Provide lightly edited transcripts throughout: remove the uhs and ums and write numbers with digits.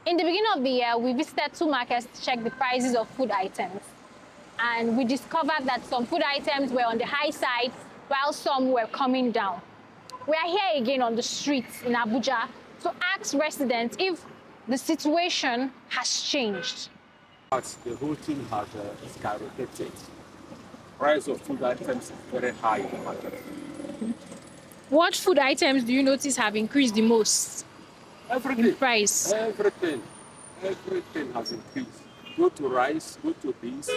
In the beginning of the year, we visited two markets to check the prices of food items. And we discovered that some food items were on the high side while some were coming down. We are here again on the streets in Abuja to ask residents if the situation has changed. But the whole thing has skyrocketed. Price of food items is very high in the market. What food items do you notice have increased the most Everything, in price? everything has increased. Go to rice, go to beans.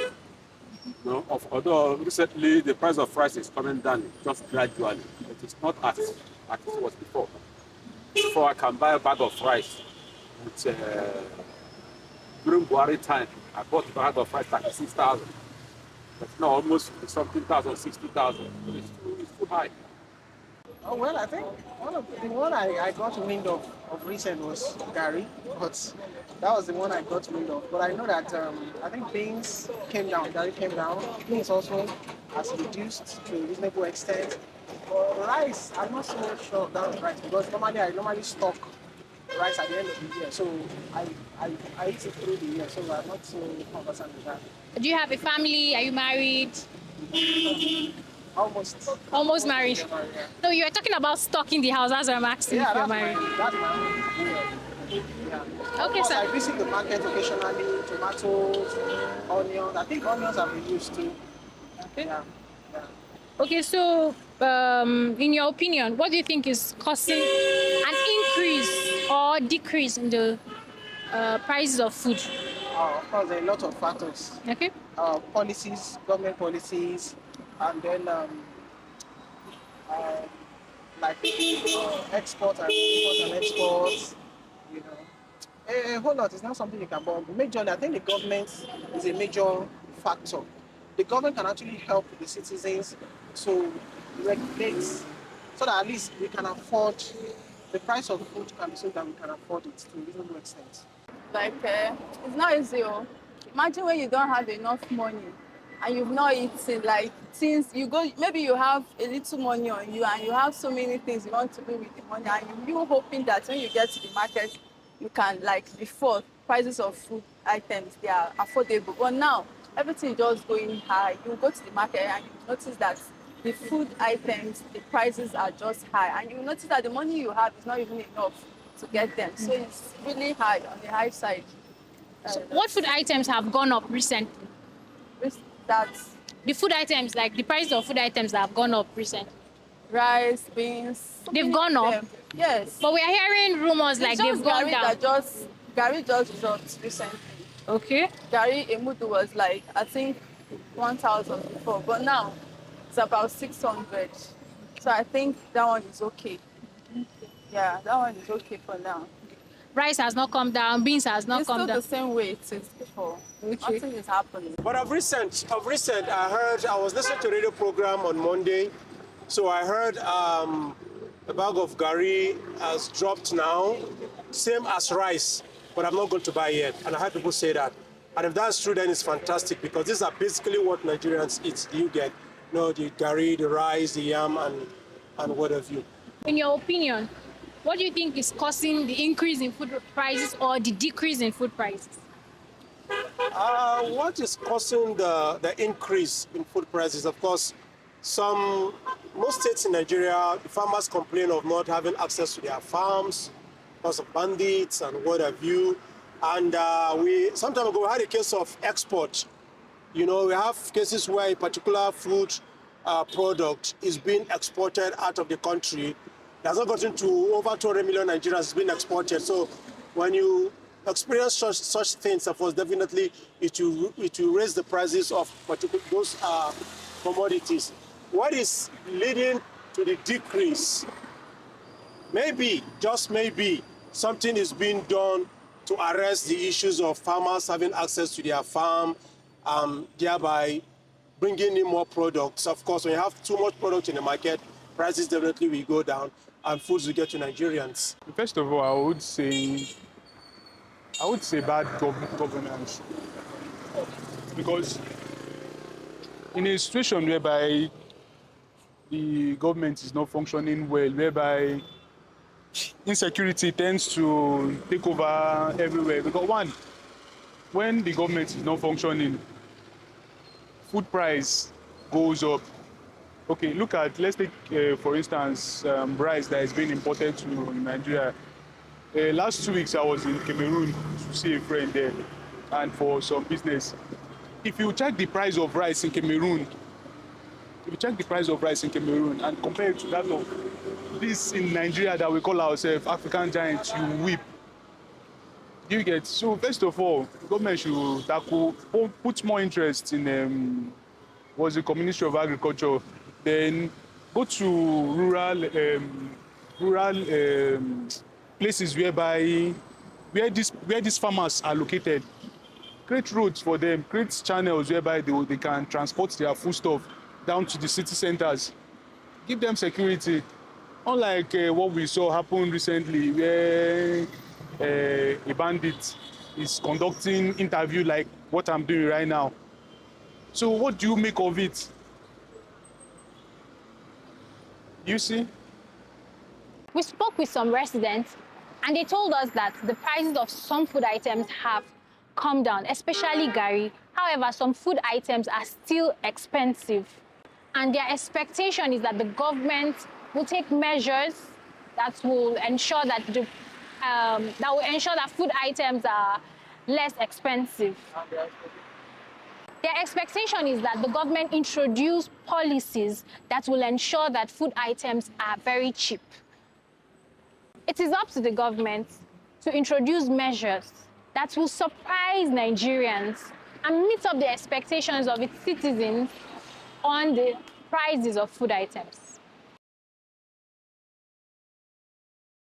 Although recently the price of rice is coming down just gradually, it is not as it was before. Before I can buy a bag of rice with during Garri time, I bought a bag of rice 36,000. But now almost something thousand, 60,000. It's too high. Oh, well, I think the one I got wind of recent was Garri, but that was the one I got wind of. But I know that I think beans came down, Garri came down. Beans also has reduced to a reasonable extent. But rice, I'm not so sure of that rice because I normally stock rice at the end of the year, so I eat it through the year, so I'm not so concerned with that. Do you have a family? Are you married? Almost. Almost married. Yeah. No, you were talking about stock in the house. That's why I'm asking Yeah, if you're that's married. that's my own. Yeah. Okay, Of course, I sir. visit the market occasionally, tomatoes, onions. I think onions have reduced too. Okay. Yeah. Yeah. Okay, so in your opinion, what do you think is causing an increase or decrease in the prices of food? Of course, there are a lot of factors. Okay. Policies, government policies, and then uh, like export and import and exports. You know, a whole lot. It's not something you can. But majorly, I think the government is a major factor. The government can actually help the citizens to regulate so that at least we can afford the price of food can be so that we can afford it to a reasonable extent. It's not easy. Oh. Imagine when you don't have enough money and you've not eaten, like since you go, maybe you have a little money on you and you have so many things you want to do with the money, and you hoping that when you get to the market, you can, like before, prices of food items, they are affordable. But now, everything is just going high. You go to the market and you notice that the food items, the prices are just high. And you notice that the money you have is not even enough to get them. So it's really high, on the high side. So what food items have gone up recently? That's The food items, like the price of food items that have gone up recently. rice, beans. So They've many gone of up? them. Yes. But we are hearing rumors like It's they've just gone Garri down. Garri just dropped recently. Okay. Garri Emudu was like, I think 1,000 before, but now it's about 600. So I think that one is okay. Yeah, that one is okay for now. Rice has not come down, beans has not It's come still down. the same way it is before. Okay. Nothing is happening. But of recent, I was listening to a radio program on Monday, so I heard a bag of Garri has dropped now, same as rice, but I'm not going to buy yet. And I heard people say that. And if that's true, then it's fantastic because these are basically what Nigerians eat. You get, the Garri, the rice, the yam, and what have you. In your opinion, what do you think is causing the increase in food prices or the decrease in food prices? What is causing the increase in food prices? Of course, most states in Nigeria, the farmers complain of not having access to their farms because of bandits and what have you. And some time ago we had a case of export. We have cases where a particular food product is being exported out of the country. It has not gotten to over 200 million Nigerians. It's been exported. So when you experience such things, of course, definitely it will raise the prices of those commodities. What is leading to the decrease? Maybe, just maybe, something is being done to arrest the issues of farmers having access to their farm, thereby bringing in more products. Of course, when you have too much product in the market, prices definitely will go down and foods will get to Nigerians. First of all, I would say bad governance, because in a situation whereby the government is not functioning well, whereby insecurity tends to take over everywhere. Because one, when the government is not functioning, food price goes up. Okay, look at, let's take, for instance, rice that is being imported to Nigeria. Last 2 weeks, I was in Cameroon to see a friend there and for some business. If you check the price of rice in Cameroon, and compare it to that of this in Nigeria that we call ourselves African giants, you weep. You get? So first of all, the government should tackle, put more interest in was the Ministry of Agriculture, then go to rural places where these farmers are located. Create roads for them, create channels whereby they can transport their foodstuff down to the city centers. Give them security. Unlike what we saw happen recently, where a bandit is conducting interview like what I'm doing right now. So what do you make of it? You see? We spoke with some residents and they told us that the prices of some food items have come down, especially Garri. However, some food items are still expensive. And their expectation is that the government will take measures that will ensure that food items are less expensive. Their expectation is that the government introduce policies that will ensure that food items are very cheap. It is up to the government to introduce measures that will surprise Nigerians and meet up the expectations of its citizens on the prices of food items.